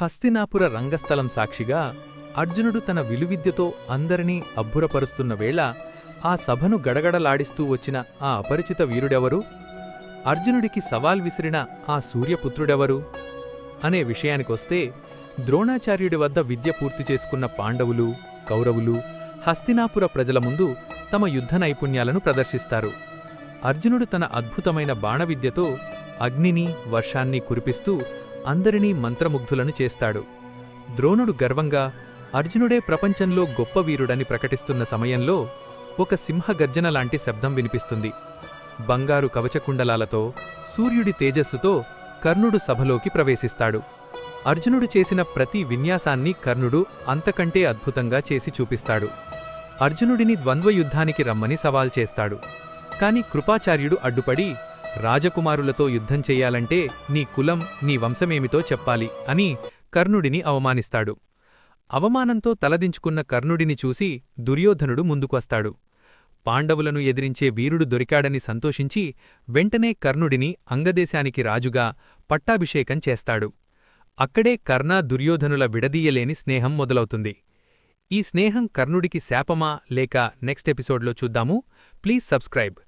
హస్తినాపుర రంగస్థలం సాక్షిగా అర్జునుడు తన విలువిద్యతో అందరినీ అబ్బురపరుస్తున్న వేళ ఆ సభను గడగడలాడిస్తూ వచ్చిన ఆ అపరిచిత వీరుడెవరు? అర్జునుడికి సవాల్ విసిరిన ఆ సూర్యపుత్రుడెవరు? అనే విషయానికొస్తే ద్రోణాచార్యుడి వద్ద విద్య పూర్తి చేసుకున్న పాండవులు, కౌరవులు హస్తినాపుర ప్రజల ముందు తమ యుద్ధ నైపుణ్యాలను ప్రదర్శిస్తారు. అర్జునుడు తన అద్భుతమైన బాణవిద్యతో అగ్నిని, వర్షాన్ని కురిపిస్తూ అందరినీ మంత్రముగ్ధులను చేస్తాడు. ద్రోణుడు గర్వంగా అర్జునుడే ప్రపంచంలో గొప్ప వీరుడని ప్రకటిస్తున్న సమయంలో ఒక సింహగర్జన లాంటి శబ్దం వినిపిస్తుంది. బంగారు కవచకుండలాలతో, సూర్యుడి తేజస్సుతో కర్ణుడు సభలోకి ప్రవేశిస్తాడు. అర్జునుడు చేసిన ప్రతి విన్యాసాన్ని కర్ణుడు అంతకంటే అద్భుతంగా చేసి చూపిస్తాడు. అర్జునుడిని ద్వంద్వయుద్ధానికి రమ్మని సవాల్ చేస్తాడు. కాని కృపాచార్యుడు అడ్డుపడి, రాజకుమారులతో యుద్ధం చెయ్యాలంటే నీ కులం, నీ వంశమేమితో చెప్పాలి అని కర్ణుడిని అవమానిస్తాడు. అవమానంతో తలదించుకున్న కర్ణుడిని చూసి దుర్యోధనుడు ముందుకొస్తాడు. పాండవులను ఎదిరించే వీరుడు దొరికాడని సంతోషించి వెంటనే కర్ణుడిని అంగదేశానికి రాజుగా పట్టాభిషేకం చేస్తాడు. అక్కడే కర్ణ దుర్యోధనుల విడదీయలేని స్నేహం మొదలవుతుంది. ఈ స్నేహం కర్ణుడికి శాపమా లేక నెక్స్ట్ ఎపిసోడ్లో చూద్దాము. Please subscribe.